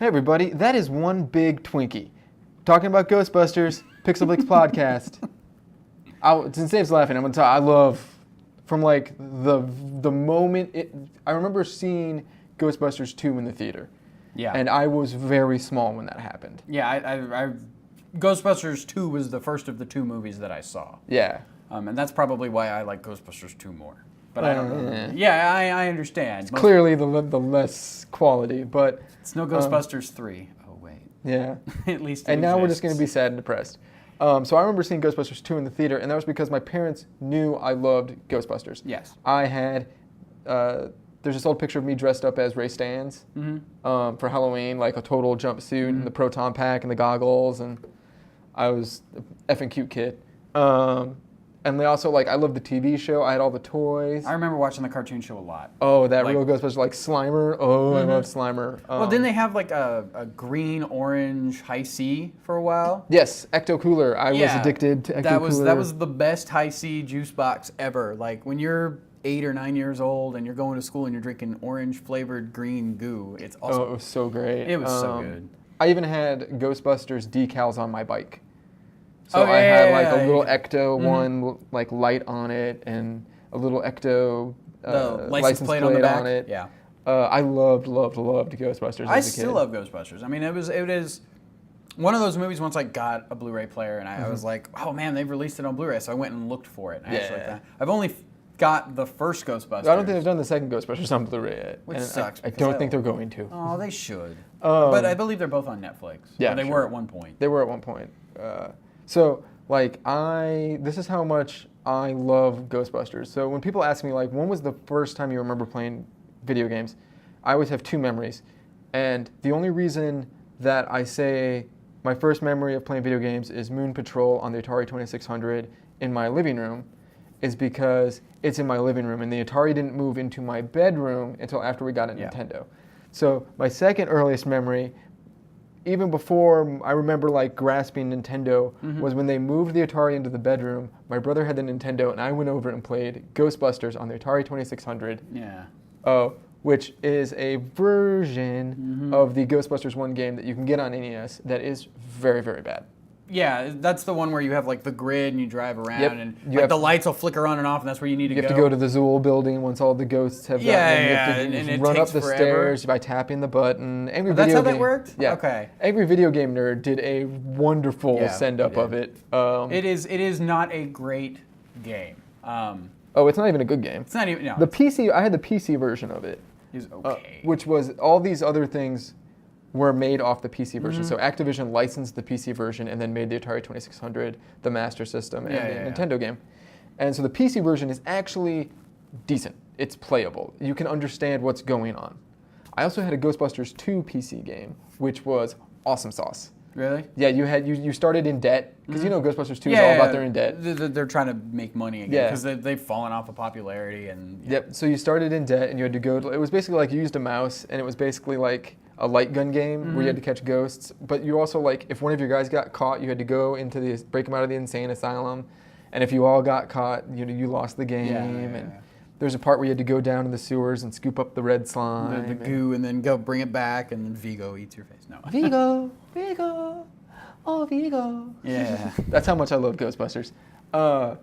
Hey everybody, that is one big Twinkie. Talking about Ghostbusters, PixelBlips podcast. Since Dave's laughing, I'm gonna tell. I love from like the moment I remember seeing Ghostbusters 2 in the theater. Yeah. And I was very small when that happened. Yeah, I Ghostbusters 2 was the first of the two movies that I saw. Yeah. And that's probably why I like Ghostbusters 2 more. But I don't know. Yeah. I understand. It's clearly the less quality, but it's no Ghostbusters 3. Oh, wait. Yeah. At least it And now we're just exists. going to be sad and depressed. So I remember seeing Ghostbusters 2 in the theater, and that was because my parents knew I loved Ghostbusters. Yes. I had, there's this old picture of me dressed up as Ray Stantz for Halloween, like a total jumpsuit and the proton pack and the goggles, and I was an effing cute kid. And they also, like, I loved the TV show. I had all the toys. I remember watching the cartoon show a lot. Oh, that real Ghostbusters, like Slimer. Oh, I love Slimer. Well, didn't they have like a green-orange High C for a while? Yes, Ecto Cooler. I was addicted to Ecto Cooler. That was the best High C juice box ever. Like when you're 8 or 9 years old and you're going to school and you're drinking orange-flavored green goo, it's awesome. Oh, it was so great. It was so good. I even had Ghostbusters decals on my bike. So I had like a little Ecto one, like light on it, and a little Ecto license plate on the back. It. Yeah. I loved Ghostbusters. I as a kid. still love Ghostbusters. I mean, it is one of those movies. Once I got a Blu-ray player, and I was like, oh man, they've released it on Blu-ray. So I went and looked for it. And I've only got the first Ghostbusters. I don't think they've done the second Ghostbusters on Blu-ray yet. Which sucks. I don't think they're going to. Oh, they should. But I believe they're both on Netflix. Yeah, they were at one point. They were at one point. So, like, this is how much I love Ghostbusters. So when people ask me, like, when was the first time you remember playing video games, I always have two memories. And the only reason that I say my first memory of playing video games is Moon Patrol on the Atari 2600 in my living room is because it's in my living room, and the Atari didn't move into my bedroom until after we got a Nintendo. So my second earliest memory, even before I remember like grasping Nintendo, was when they moved the Atari into the bedroom. My brother had the Nintendo, and I went over and played Ghostbusters on the Atari 2600. Yeah. Which is a version of the Ghostbusters 1 game that you can get on NES that is very, very bad. Yeah, that's the one where you have like the grid and you drive around and like, the lights will flicker on and off, and that's where you need to go. You have to go to the Zool building once all the ghosts have gotten in. You have to run up the stairs by tapping the button. That's how that worked? Yeah. Okay. Angry Video Game Nerd did a wonderful send-up of it. It is not a great game. It's not even a good game. It's not even, no. The PC, I had the PC version of it. Is okay. Which was, all these other things were made off the PC version. So Activision licensed the PC version and then made the Atari 2600 the Master System and the Nintendo game. And so the PC version is actually decent. It's playable. You can understand what's going on. I also had a Ghostbusters 2 PC game, which was awesome sauce. Really? Yeah, you started in debt, because you know Ghostbusters 2 is all about they're in debt. They're trying to make money again, because they've fallen off of popularity. And Yep, so you started in debt, and you had to go to, it was basically like you used a mouse, and it was basically like a light gun game where you had to catch ghosts, but you also, like, if one of your guys got caught, you had to go into break them out of the insane asylum, and if you all got caught, you lost the game. And there's a part where you had to go down in the sewers and scoop up the red slime. The goo, and then go bring it back, and then Vigo eats your face. No. Vigo, oh Vigo. Yeah. That's how much I love Ghostbusters. But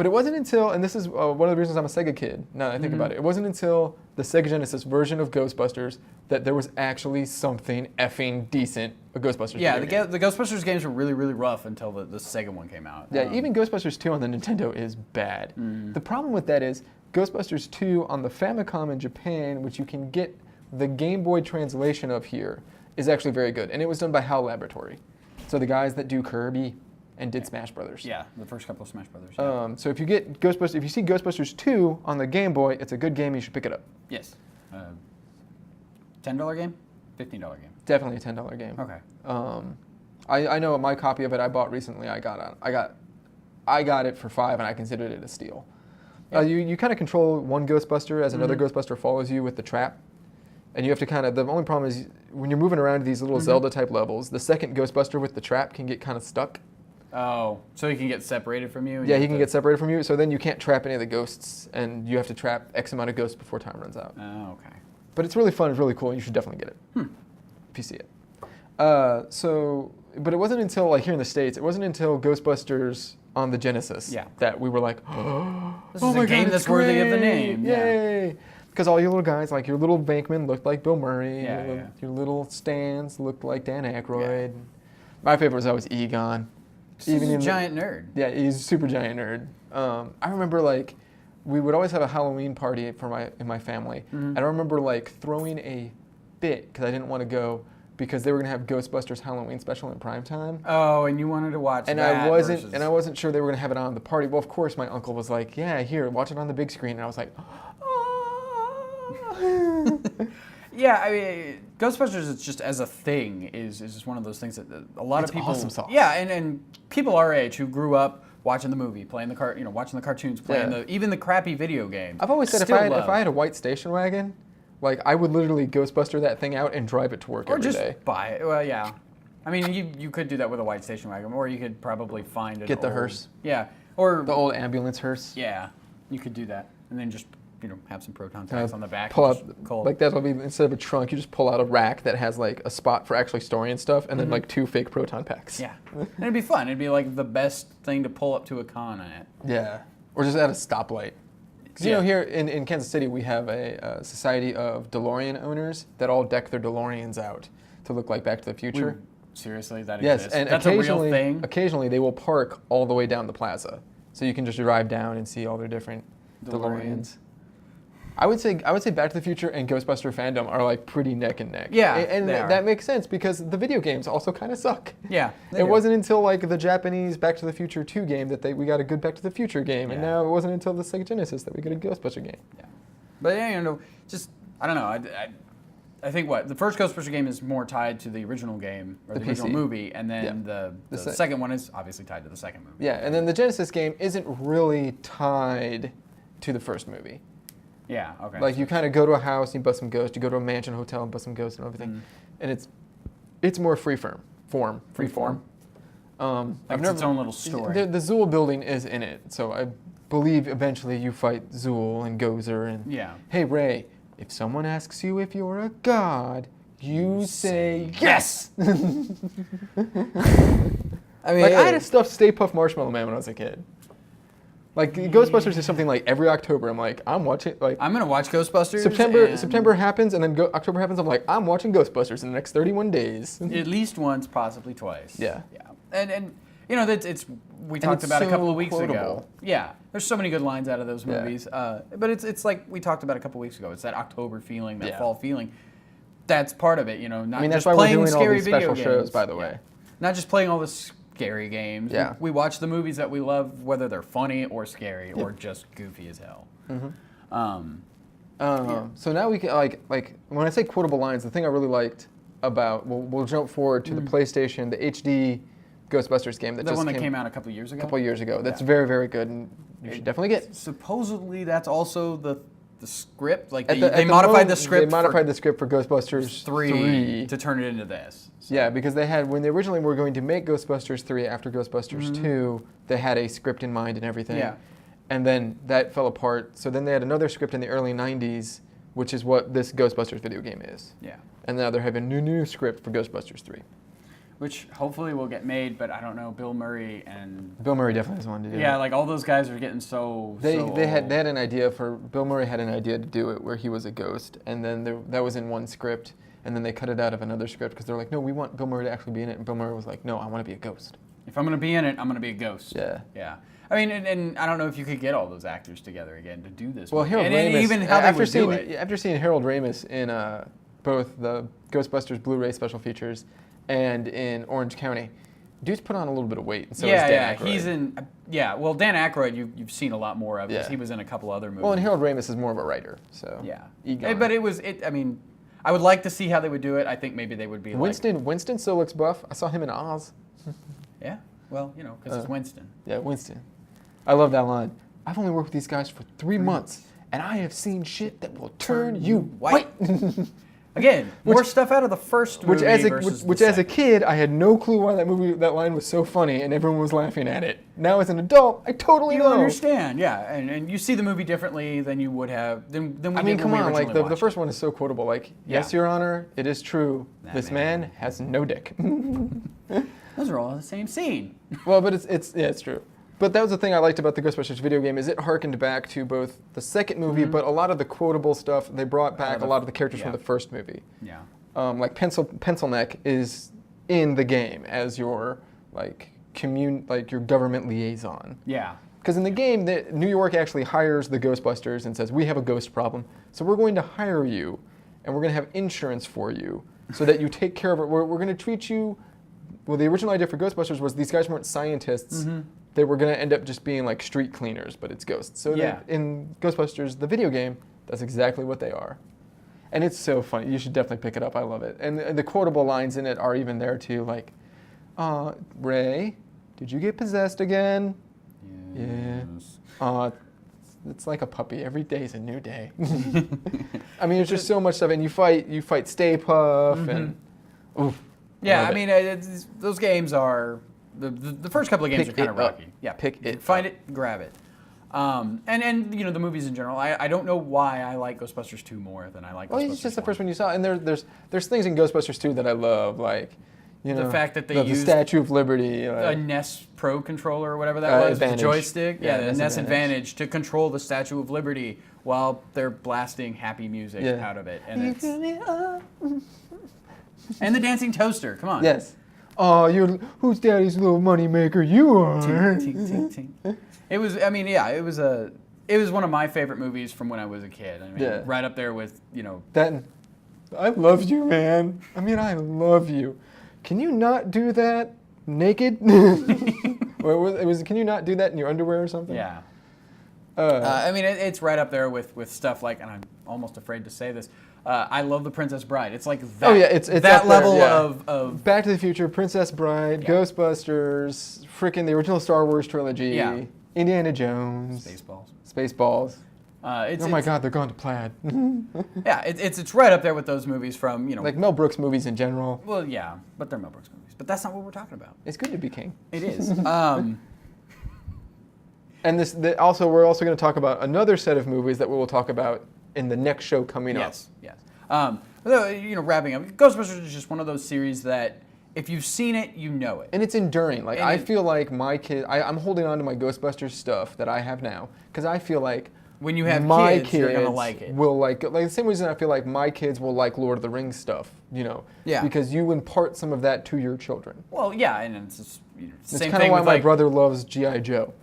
it wasn't until, and this is one of the reasons I'm a Sega kid, now that I think about it, it wasn't until the Sega Genesis version of Ghostbusters that there was actually something effing decent a Ghostbusters Yeah, game. the Ghostbusters games were really, really rough until the Sega one came out. Yeah, even Ghostbusters 2 on the Nintendo is bad. The problem with that is Ghostbusters 2 on the Famicom in Japan, which you can get the Game Boy translation of here, is actually very good. And it was done by HAL Laboratory. So the guys that do Kirby and did Smash Brothers. Yeah, the first couple of Smash Brothers. Yeah. So if you get Ghostbusters, if you see Ghostbusters 2 on the Game Boy, it's a good game. You should pick it up. Yes. $10 game? $15 game? Definitely a $10 game. Okay. I know my copy of it I bought recently. I got it for $5, and I considered it a steal. Yep. You kind of control one Ghostbuster as another Ghostbuster follows you with the trap. And you have to the only problem is when you're moving around these little Zelda type levels, the second Ghostbuster with the trap can get kind of stuck. Oh, so he can get separated from you? Yeah, he can get separated from you, so then you can't trap any of the ghosts, and you have to trap X amount of ghosts before time runs out. Oh, okay. But it's really fun, it's really cool, and you should definitely get it. PC it. But it wasn't until like here in the States, it wasn't until Ghostbusters on the Genesis that we were like, this is a game that's worthy of the name. Yay! Because all your little guys, like your little Venkman looked like Bill Murray. Yeah, your little Stans looked like Dan Aykroyd. Yeah. My favorite was always Egon. He's a giant nerd. Yeah, he's a super giant nerd. I remember like we would always have a Halloween party in my family. And I remember like throwing a fit because I didn't want to go because they were gonna have Ghostbusters Halloween special in prime time. Oh, and you wanted to watch and that. I wasn't sure they were gonna have it on the party. Well, of course, my uncle was like, "Yeah, here, watch it on the big screen." And I was like, yeah, I mean, Ghostbusters, it's just as a thing is just one of those things that a lot of people. Awesome sauce. Yeah, and people our age who grew up watching the movie, playing watching the cartoons, playing even the crappy video game. I've always said if I had a white station wagon, like I would literally Ghostbuster that thing out and drive it to work every day. Or just buy it. Well, yeah. I mean, you could do that with a white station wagon, or you could probably find it. Get the hearse. Yeah, or the old ambulance hearse. Yeah, you could do that, and then just have some proton packs on the back. Pull out like that'll be instead of a trunk, you just pull out a rack that has like a spot for actually storing stuff, and then like 2 fake proton packs. Yeah, and it'd be fun. It'd be like the best thing to pull up to a con on it. Yeah, or just at a stoplight. Because here in Kansas City we have a society of DeLorean owners that all deck their DeLoreans out to look like Back to the Future. Seriously, that exists? Yes, and that's a real thing. Occasionally they will park all the way down the plaza, so you can just drive down and see all their different DeLoreans. I would say Back to the Future and Ghostbuster fandom are like pretty neck and neck. Yeah, and that makes sense because the video games also kind of suck. Yeah, it wasn't until like the Japanese Back to the Future 2 game that we got a good Back to the Future game, and now it wasn't until the Sega Genesis that we got a Ghostbuster game. Yeah, but just I don't know. I think the first Ghostbuster game is more tied to the original game or the original movie, and then the second one is obviously tied to the second movie. Yeah, and then the Genesis game isn't really tied to the first movie. Yeah, okay. Like you kind of go to a house, you bust some ghosts. You go to a mansion, hotel, and bust some ghosts and everything. And it's more freeform. Freeform. Like it's its own little story. The Zool building is in it, so I believe eventually you fight Zool and Gozer and hey Ray, if someone asks you if you're a god, you say yes. I mean, like I had a stuffed Stay Puft Marshmallow Man when I was a kid. Like Ghostbusters is something like every October. I'm like, I'm watching. Like I'm gonna watch Ghostbusters. September happens, and then October happens. I'm like, I'm watching Ghostbusters in the next 31 days. At least once, possibly twice. Yeah. And we talked about a couple of weeks ago. Yeah, there's so many good lines out of those movies. But it's like we talked about a couple of weeks ago. It's that October feeling, that fall feeling. That's part of it. Not that's just why playing we're doing scary all these video special games. shows, by the way. Not just playing all the scary games. Yeah. We watch the movies that we love, whether they're funny or scary or just goofy as hell. So now we can like when I say quotable lines, the thing I really liked about we'll jump forward to the PlayStation, the HD Ghostbusters game that came out a couple of years ago. A couple of years ago. That's very, very good, and you should definitely get. Supposedly, that's also the script. Like they modified the script. They modified the script for Ghostbusters 3 to turn it into this. So. Yeah, because they had when they originally were going to make Ghostbusters 3 after Ghostbusters 2, they had a script in mind and everything. Yeah. And then that fell apart. So then they had another script in the early 90s, which is what this Ghostbusters video game is. Yeah. And now they're having a new script for Ghostbusters 3. Which hopefully will get made, but I don't know. Bill Murray definitely has wanted to do it. Yeah, like all those guys are getting so they had an idea Bill Murray had an idea to do it where he was a ghost, and then that was in one script, and then they cut it out of another script because they're like, no, we want Bill Murray to actually be in it, and Bill Murray was like, no, I want to be a ghost. If I'm going to be in it, I'm going to be a ghost. Yeah. Yeah. I mean, and I don't know if you could get all those actors together again to do this. Well, Harold Ramis, and even how they would do it. After seeing Harold Ramis in both the Ghostbusters Blu-ray special features and in Orange County, dude's put on a little bit of weight. And so is Dan Aykroyd. He's in. Well, Dan Aykroyd, you've seen a lot more of because he was in a couple other movies. Well, and Harold Ramis is more of a writer, so But I mean, I would like to see how they would do it. I think maybe they would be Winston still looks buff. I saw him in Oz. Yeah, well, because it's Winston. Yeah, Winston. I love that line. I've only worked with these guys for 3 months, and I have seen shit that will turn you white. Again, more stuff out of the first movie which as a kid, I had no clue why that line was so funny, and everyone was laughing at it. Now as an adult, I totally know. You understand, yeah, and you see the movie differently than you would have than we did when we originally watched the first one is so quotable. Like, yes, Your Honor, it is true. This man has no dick. Those are all in the same scene. Well, but it's true. But that was the thing I liked about the Ghostbusters video game is it harkened back to both the second movie, but a lot of the quotable stuff, they brought back a lot of the characters from the first movie. Yeah. Like Pencil Neck is in the game as your your government liaison. Yeah. Because in the game, New York actually hires the Ghostbusters and says, we have a ghost problem, so we're going to hire you, and we're going to have insurance for you so that you take care of it. We're going to treat you. Well, the original idea for Ghostbusters was these guys weren't scientists. They were going to end up just being like street cleaners, but it's ghosts. So in Ghostbusters, the video game, that's exactly what they are. And it's so funny. You should definitely pick it up. I love it. And the quotable lines in it are even there too, like, Ray, did you get possessed again? Yes. Yeah. It's like a puppy. Every day's a new day. I mean, there's just so much stuff. And you fight Stay Puft and, oof. Yeah, I mean, those games are... The first couple of games are kind of rocky. Yeah, find it, grab it. And you know, the movies in general. I don't know why I like Ghostbusters 2 more than I like Ghostbusters 1. It's just the first one you saw. And there's things in Ghostbusters 2 that I love, like, you know, the fact that they used the Statue of Liberty. A NES Pro controller or whatever that was, Advantage. the joystick. Yeah, the NES Advantage to control the Statue of Liberty while they're blasting happy music out of it. And and the dancing toaster, come on. Yes. Oh, who's Daddy's little money maker? You are. Tink, tink, tink, tink. It was. I mean, yeah. It was one of my favorite movies from when I was a kid. I mean, right up there with that. I love you, man. I mean, I love you. Can you not do that naked? Can you not do that in your underwear or something? Yeah. I mean, it's right up there with stuff like, and I'm almost afraid to say this. I love The Princess Bride. It's like that. Oh yeah, it's that level of Back to the Future, Princess Bride, Ghostbusters, freaking the original Star Wars trilogy, Indiana Jones, Spaceballs. Oh my God, they're going to plaid. Yeah, it's right up there with those movies from like Mel Brooks movies in general. Well, yeah, but they're Mel Brooks movies. But that's not what we're talking about. It's good to be king. It is. And also we're also going to talk about another set of movies that we will talk about in the next show coming up. Yes. Wrapping up, Ghostbusters is just one of those series that if you've seen it, you know it. And it's enduring. Like, I feel like my kid, I'm holding on to my Ghostbusters stuff that I have now because I feel like when you have my kids, you're gonna like it. Will like the same reason I feel like my kids will like Lord of the Rings stuff. Yeah. Because you impart some of that to your children. Well, yeah, and it's just, it's kind of why my brother loves G.I. Joe.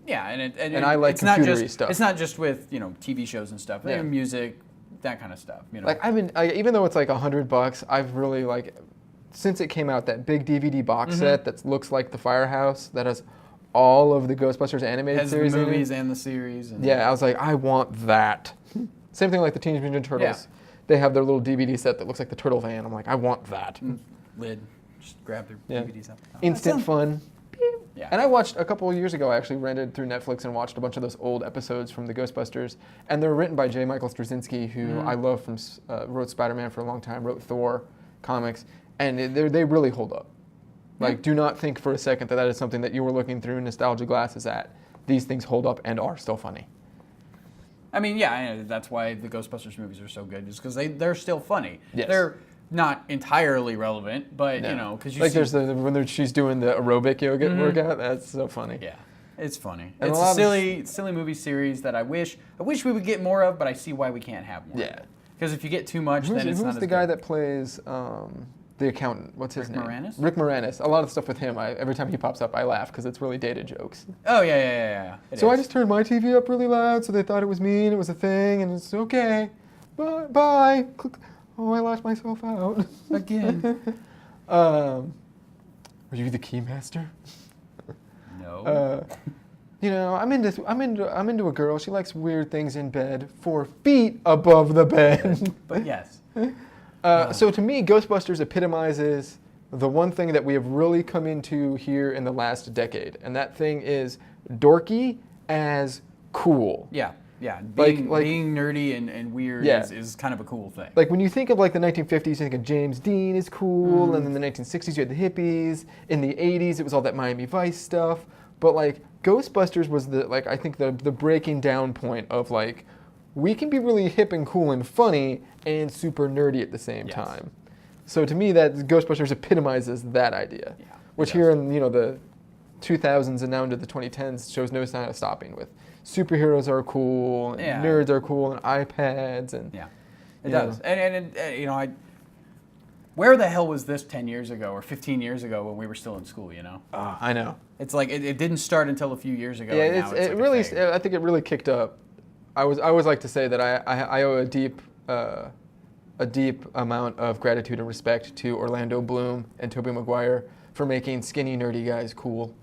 Yeah, and I like computery stuff. It's not just with TV shows and stuff. Music, that kind of stuff. Like even though it's like $100, I've really since it came out, that big DVD box set that looks like the Firehouse that has all of the Ghostbusters animated series. The movies and the series. I was like, I want that. Same thing like the Teenage Mutant Turtles. Yeah. They have their little DVD set that looks like the Turtle Van. I'm like, I want that. Lid, just grab their DVDs out. Instant fun. Yeah. And I watched a couple of years ago, I actually rented through Netflix and watched a bunch of those old episodes from the Ghostbusters. And they're written by J. Michael Straczynski, who I love from, wrote Spider-Man for a long time, wrote Thor comics. And they really hold up. Like, do not think for a second that is something that you were looking through nostalgia glasses at. These things hold up and are still funny. I mean, that's why the Ghostbusters movies are so good, is because they're still funny. Yes. They're not entirely relevant, but because there's when she's doing the aerobic yoga workout. That's so funny. Yeah, it's funny. And it's a silly movie series that I wish we would get more of, but I see why we can't have more. Yeah, because if you get too much, then it's not as good. Who's the guy that plays the accountant? What's his name? Moranis? Rick Moranis. A lot of stuff with him. Every time he pops up, I laugh because it's really dated jokes. Oh yeah. I just turned my TV up really loud, so they thought it was me and it was a thing, and it's okay. Bye. Oh, I locked myself out again. Were you the keymaster? No. I'm into a girl. She likes weird things in bed 4 feet above the bed. But yes. So to me, Ghostbusters epitomizes the one thing that we have really come into here in the last decade, and that thing is dorky as cool. Yeah. Yeah, Like- being nerdy and weird Yeah. is kind of a cool thing. Like when you think of like the 1950s, you think of James Dean is cool, and then the 1960s you had the hippies. In the 80s, it was all that Miami Vice stuff. But like Ghostbusters was I think the breaking down point of like we can be really hip and cool and funny and super nerdy at the same Yes. time. So to me, that Ghostbusters epitomizes that idea, Yeah, which it here does. in the 2000s and now into the 2010s shows no sign of stopping with. Superheroes are cool, and Yeah. nerds are cool, and iPads, and Yeah, it you does. know. And where the hell was this 10 years ago or 15 years ago when we were still in school? I know. It's like it didn't start until a few years ago. Yeah, and now it's it like really. a thing. I think it really kicked up. I always like to say that I owe a deep amount of gratitude and respect to Orlando Bloom and Tobey Maguire for making skinny nerdy guys cool.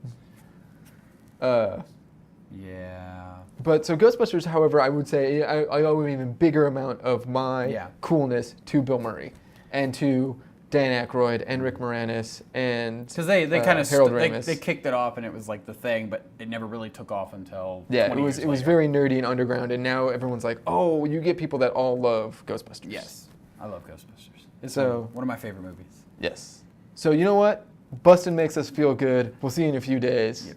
Yeah. But so Ghostbusters, however, I would say I owe an even bigger amount of my coolness to Bill Murray and to Dan Aykroyd and Rick Moranis and Because they kind of Harold Ramis. they kicked it off and it was like the thing, but it never really took off until 20 it was years later. very nerdy and underground, and now everyone's like, oh, you get people that all love Ghostbusters. Yes, I love Ghostbusters. It's So- one of my favorite movies. Yes. So you know what? Bustin' makes us feel good. We'll see you in a few days. Yep.